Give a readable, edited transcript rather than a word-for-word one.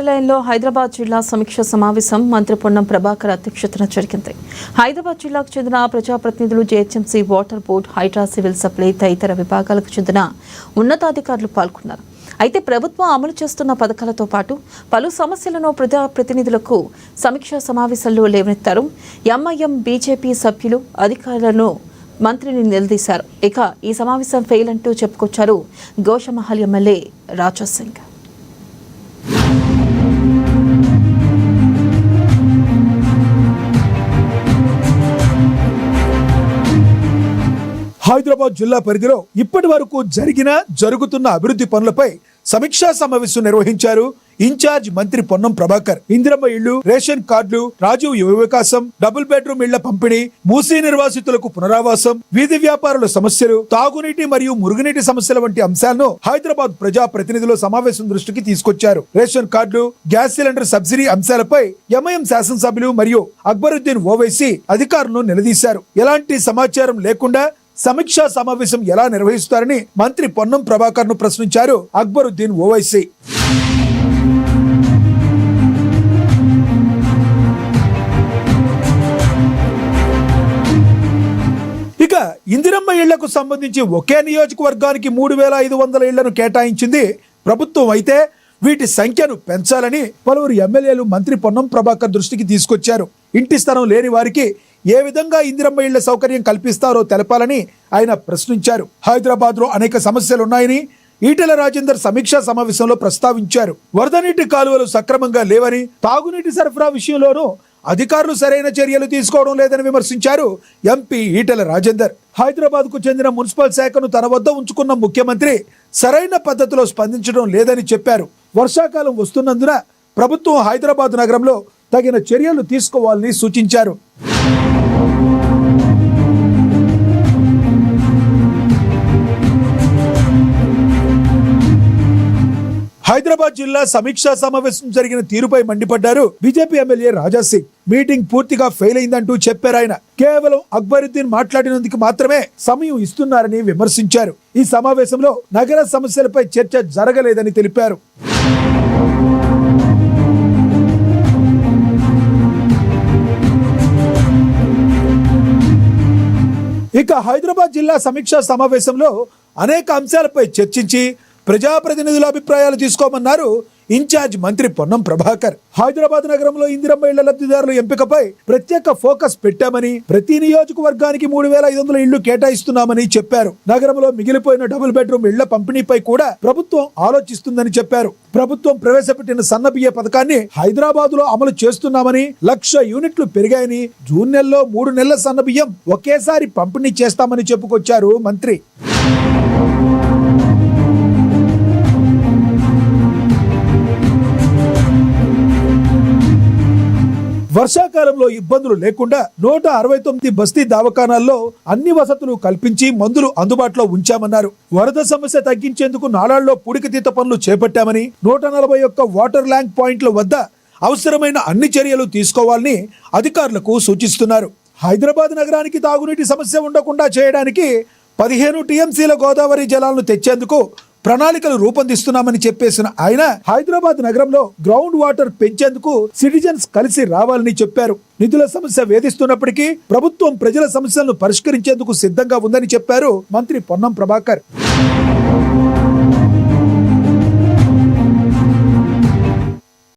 లో హైదరాబాద్ జిల్లా సమీక్ష సమావేశం మంత్రి పొన్నం ప్రభాకర్ అధ్యక్షతన జరిగింది. హైదరాబాద్ జిల్లాకు చెందిన ప్రజాప్రతినిధులు, GHMC, water board, HYDRAA, civil supply తదితర విభాగాలకు చెందిన ఉన్నతాధికారులు పాల్గొన్నారు. అయితే ప్రభుత్వం అమలు చేస్తున్న పథకాలతో పాటు పలు సమస్యలను ప్రజాప్రతినిధులకు సమీక్షా సమావేశంలో లేవనెత్తారు. ఎంఐఎం, బీజేపీ సభ్యులు అధికారులను మంత్రిని నిలదీశారు. ఇక ఈ సమావేశం ఫెయిల్ అంటూ చెప్పుకొచ్చారు గోషమహల్ ఎమ్మెల్యే రాజాసింగ్. హైదరాబాద్ జిల్లా పరిధిలో ఇప్పటి వరకు జరుగుతున్న అభివృద్ధి పనులపై సమీక్షా సమావేశం నిర్వహించారు ఇన్ఛార్జ్ మంత్రి పొన్నం ప్రభాకర్. ఇందిరమ్మ ఇళ్లు, రేషన్ కార్డులు, రాజీవ్ యువ వికాసం, డబుల్ బెడ్రూమ్ ఇళ్ల పంపిణీ, మూసీ నిర్వాసితులకు పునరావాసం, వీధి వ్యాపారుల సమస్యలు, తాగునీటి మరియు మురుగునీటి సమస్యల వంటి అంశాలను హైదరాబాద్ ప్రజా ప్రతినిధుల సమావేశం దృష్టికి తీసుకొచ్చారు. రేషన్ కార్డులు, గ్యాస్ సిలిండర్ సబ్సిడీ అంశాలపై ఎంఐఎం శాసనసభ్యులు మరియు అక్బరుద్దీన్ ఓవైసీ అధికారులను నిలదీశారు. ఎలాంటి సమాచారం లేకుండా సమీక్షా సమావేశం ఎలా నిర్వహిస్తారని మంత్రి పొన్నం ప్రభాకర్ ను ప్రశ్నించారు అక్బరుద్దీన్ ఓవైసీ. ఇక ఇందిరమ్మ ఇళ్లకు సంబంధించి ఒకే నియోజకవర్గానికి 3500 ఇళ్లను కేటాయించింది ప్రభుత్వం. అయితే వీటి సంఖ్యను పెంచాలని పలువురు ఎమ్మెల్యేలు మంత్రి పొన్నం ప్రభాకర్ దృష్టికి తీసుకొచ్చారు. ఇంటి స్థలం లేని వారికి ఏ విధంగా ఇందిరమ్మ ఇళ్ల సౌకర్యం కల్పిస్తారో తెలపాలని ఆయన ప్రశ్నించారు. హైదరాబాద్ లో అనేక సమస్యలున్నాయని ఈటెల రాజేందర్ సమీక్షా సమావేశంలో ప్రస్తావించారు. వరద నీటి కాలువలు సక్రమంగా లేవని, తాగునీటి సరఫరా విషయంలోనూ అధికారులు సరైన చర్యలు తీసుకోవడం లేదని విమర్శించారు ఎంపీ ఈటెల రాజేందర్. హైదరాబాద్ కు చెందిన మున్సిపల్ శాఖను తన వద్ద ఉంచుకున్న ముఖ్యమంత్రి సరైన పద్ధతిలో స్పందించడం లేదని చెప్పారు. వర్షాకాలం వస్తున్నందున ప్రభుత్వం హైదరాబాద్ నగరంలో తగిన చర్యలు తీసుకోవాలని సూచించారు. హైదరాబాద్ జిల్లా సమీక్షా సమావేశం జరిగిన తీరుపై మండిపడ్డారు బీజేపీ ఎమ్మెల్యే రాజాసింగ్. మీటింగ్ పూర్తిగా ఫెయిల్ అయిందంటూ చెప్పారు ఆయన. కేవలం అక్బరుద్దీన్ మాట్లాడినందుకు మాత్రమే సమయం ఇస్తున్నారని విమర్శించారు. ఈ సమావేశంలో నగర సమస్యలపై చర్చ జరగలేదని తెలిపారు. ఇక హైదరాబాద్ జిల్లా సమీక్షా సమావేశంలో అనేక అంశాలపై చర్చించి ప్రజాప్రతినిధుల అభిప్రాయాలు తీసుకోమన్నారు ఇన్ఛార్జ్ మంత్రి పొన్నం ప్రభాకర్. హైదరాబాద్ నగరంలో ఇందిరమ్మ ఇళ్ల లబ్ధిదారుల ఎంపికపై ప్రత్యేక ఫోకస్ పెట్టామని, ప్రతి నియోజకవర్గానికి 3500 ఇళ్లు కేటాయిస్తున్నామని చెప్పారు. నగరంలో మిగిలిపోయిన డబుల్ బెడ్రూమ్ ఇళ్ల పంపిణీపై కూడా ప్రభుత్వం ఆలోచిస్తుందని చెప్పారు. ప్రభుత్వం ప్రవేశపెట్టిన సన్నబియ్య పథకాన్ని హైదరాబాద్ లో అమలు చేస్తున్నామని, 1,00,000 యూనిట్లు పెరిగాయని, జూన్ నెలలో 3 నెలల సన్నబియ్యం ఒకేసారి పంపిణీ చేస్తామని చెప్పుకొచ్చారు మంత్రి. వర్షాకాలంలో ఇబ్బందులు లేకుండా 169 బస్తీ దవాఖానాల్లో అన్ని వసతులు కల్పించి మందులు అందుబాటులో ఉంచామన్నారు. వరద సమస్య తగ్గించేందుకు నాలాల్లో పూడికతీత పనులు చేపట్టామని, 141 వాటర్ ల్యాంక్ పాయింట్ల వద్ద అవసరమైన అన్ని చర్యలు తీసుకోవాలని అధికారులకు సూచిస్తున్నారు. హైదరాబాద్ నగరానికి తాగునీటి సమస్య ఉండకుండా చేయడానికి 15 టీఎంసీల గోదావరి జలాలను తెచ్చేందుకు ప్రణాళికలు రూపొందిస్తున్నామని చెప్పేసిన ఆయన హైదరాబాద్ నగరంలో గ్రౌండ్ వాటర్ పెంచేందుకు సిటిజన్స్ కలిసి రావాలని చెప్పారు. నిధుల సమస్య వేధిస్తున్నప్పటికీ ప్రభుత్వం ప్రజల సమస్యలను పరిష్కరించేందుకు సిద్ధంగా ఉందని చెప్పారు మంత్రి పొన్నం ప్రభాకర్.